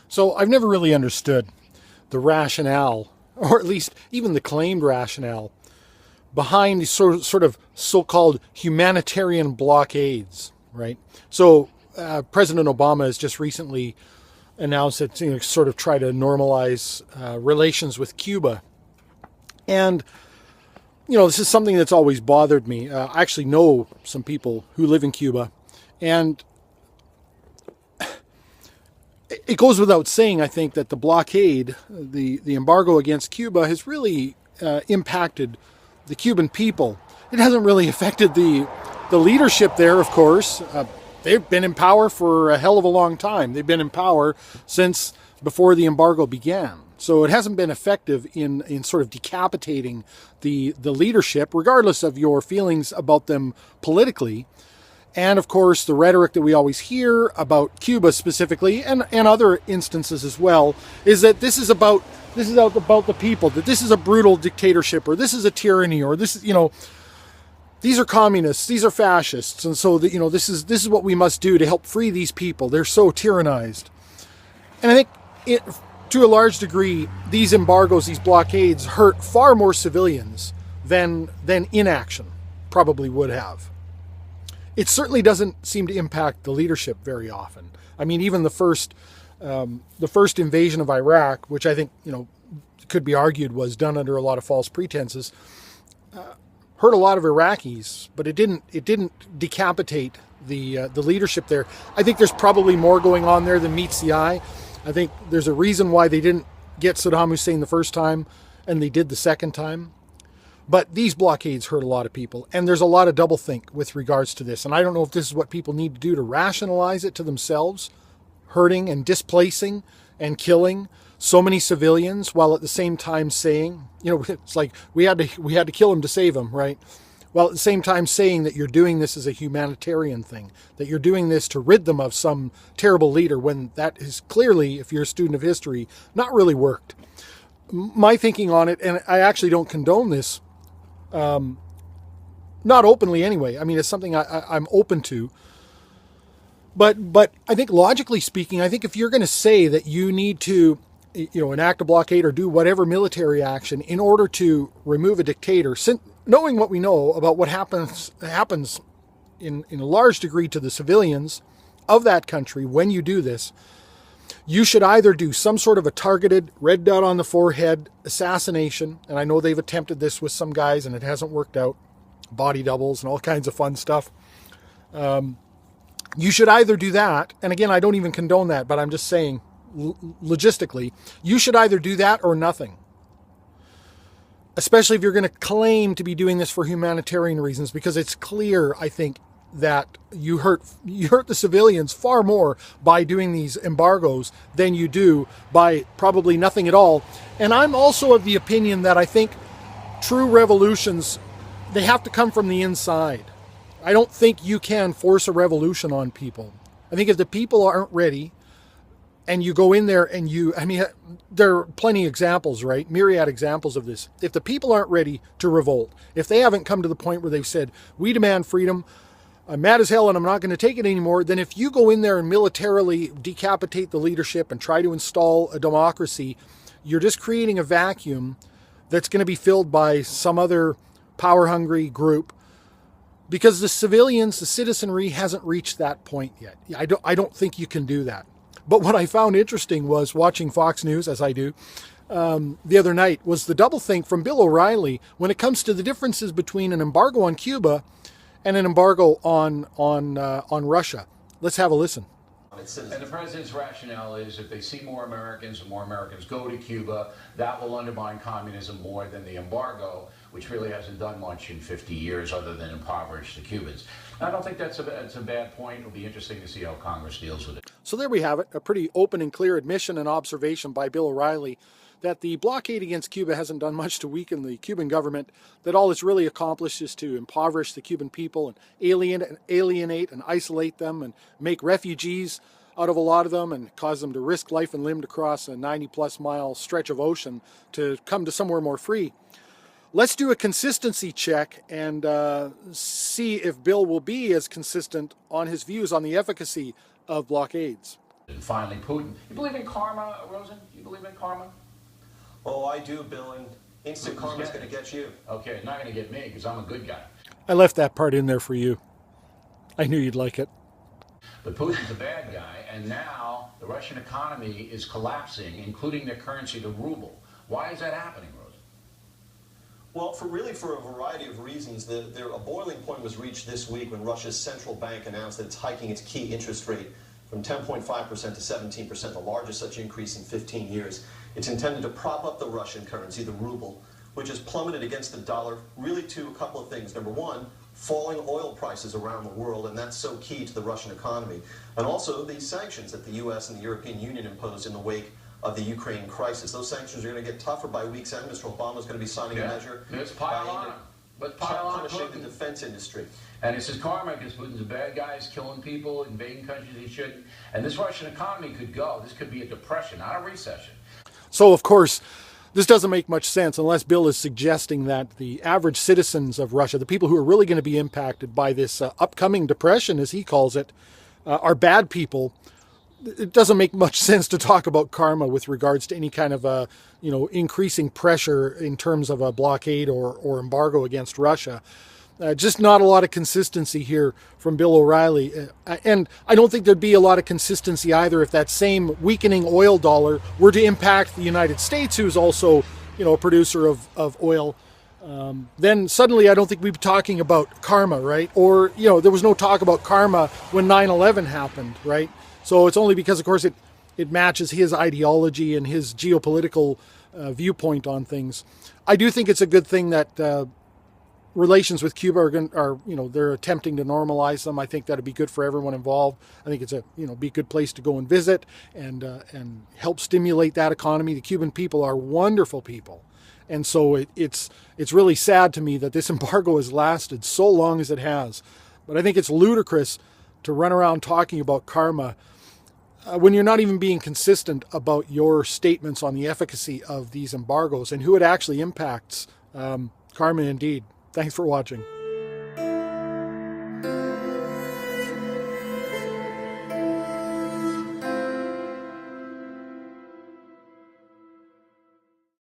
So I've never really understood the rationale, or at least even the claimed rationale, behind these sort of so-called humanitarian blockades, right? So President Obama has just recently announced that sort of try to normalize relations with Cuba. And, this is something that's always bothered me. I actually know some people who live in Cuba, and it goes without saying, I think, that the blockade, the embargo against Cuba, has really impacted the Cuban people. It hasn't really affected the leadership there, of course. They've been in power for a hell of a long time. They've been in power since before the embargo began. So it hasn't been effective in sort of decapitating the leadership, regardless of your feelings about them politically. And of course, the rhetoric that we always hear about Cuba specifically, and other instances as well, is that this is about the people, that this is a brutal dictatorship, or this is a tyranny, or this is, these are communists, these are fascists, and so this is what we must do to help free these people. They're so tyrannized. And I think to a large degree, these embargoes, these blockades, hurt far more civilians than inaction probably would have. It certainly doesn't seem to impact the leadership very often. I mean, even the first invasion of Iraq, which I think could be argued was done under a lot of false pretenses, hurt a lot of Iraqis, but it didn't decapitate the leadership there. I think there's probably more going on there than meets the eye. I think there's a reason why they didn't get Saddam Hussein the first time, and they did the second time. But these blockades hurt a lot of people, and there's a lot of doublethink with regards to this. And I don't know if this is what people need to do to rationalize it to themselves, hurting and displacing and killing so many civilians, while at the same time saying, it's like we had to kill him to save him, right? While at the same time saying that you're doing this as a humanitarian thing, that you're doing this to rid them of some terrible leader, when that is clearly, if you're a student of history, not really worked. My thinking on it, and I actually don't condone this, not openly anyway. I mean, it's something I'm open to. But I think logically speaking, I think if you're going to say that you need to, enact a blockade or do whatever military action in order to remove a dictator, knowing what we know about what happens in a large degree to the civilians of that country when you do this, you should either do some sort of a targeted red dot on the forehead assassination, and I know they've attempted this with some guys and it hasn't worked out, body doubles and all kinds of fun stuff. You should either do that, and again, I don't even condone that, but I'm just saying, logistically, you should either do that or nothing. Especially if you're going to claim to be doing this for humanitarian reasons, because it's clear, I think, that you hurt the civilians far more by doing these embargoes than you do by probably nothing at all. And I'm also of the opinion that I think true revolutions, they have to come from the inside. I don't think you can force a revolution on people. I think if the people aren't ready, and you go in there and there are plenty of examples, right? Myriad examples of this. If the people aren't ready to revolt, if they haven't come to the point where they've said, we demand freedom, I'm mad as hell and I'm not going to take it anymore, then if you go in there and militarily decapitate the leadership and try to install a democracy, you're just creating a vacuum that's going to be filled by some other power-hungry group, because the civilians, the citizenry hasn't reached that point yet. I don't think you can do that. But what I found interesting was watching Fox News, as I do, the other night, was the doublethink from Bill O'Reilly when it comes to the differences between an embargo on Cuba and an embargo on Russia. Let's have a listen. And the president's rationale is if they see more Americans and more Americans go to Cuba, that will undermine communism more than the embargo, which really hasn't done much in 50 years other than impoverish the Cubans. I don't think that's a bad point. It'll be interesting to see how Congress deals with it. So there we have it, a pretty open and clear admission and observation by Bill O'Reilly that the blockade against Cuba hasn't done much to weaken the Cuban government, that all it's really accomplished is to impoverish the Cuban people and alienate and isolate them and make refugees out of a lot of them and cause them to risk life and limb to cross a 90-plus mile stretch of ocean to come to somewhere more free. Let's do a consistency check and see if Bill will be as consistent on his views on the efficacy of blockades. And finally, Putin. You believe in karma, Rosen? You believe in karma? Oh, I do, Bill, and instant karma is going to get you. Okay, not going to get me because I'm a good guy. I left that part in there for you. I knew you'd like it. But Putin's a bad guy, and now the Russian economy is collapsing, including their currency, the ruble. Why is that happening, Rosen? Well, for a variety of reasons. A boiling point was reached this week when Russia's central bank announced that it's hiking its key interest rate from 10.5% to 17%, the largest such increase in 15 years. It's intended to prop up the Russian currency, the ruble, which has plummeted against the dollar, really to a couple of things. Number one, falling oil prices around the world, and that's so key to the Russian economy. And also the sanctions that the U.S. and the European Union imposed in the wake of the Ukraine crisis. Those sanctions are going to get tougher by week's end. Mr. Obama is going to be signing a measure punishing the defense industry. And it's his karma because Putin's a bad guy. He's killing people, invading countries he shouldn't. And this Russian economy could go. This could be a depression, not a recession. So, of course, this doesn't make much sense unless Bill is suggesting that the average citizens of Russia, the people who are really going to be impacted by this upcoming depression, as he calls it, are bad people. It doesn't make much sense to talk about karma with regards to any kind of increasing pressure in terms of a blockade or embargo against Russia. Just not a lot of consistency here from Bill O'Reilly. And I don't think there'd be a lot of consistency either if that same weakening oil dollar were to impact the United States, who's also, a producer of oil. Then suddenly I don't think we'd be talking about karma, right? Or, there was no talk about karma when 9/11 happened, right? So it's only because, of course, it matches his ideology and his geopolitical viewpoint on things. I do think it's a good thing that relations with Cuba they're attempting to normalize them. I think that'd be good for everyone involved. I think it's be a good place to go and visit and help stimulate that economy. The Cuban people are wonderful people. And so it's really sad to me that this embargo has lasted so long as it has. But I think it's ludicrous to run around talking about karma when you're not even being consistent about your statements on the efficacy of these embargoes and who it actually impacts. Karma indeed. Thanks for watching.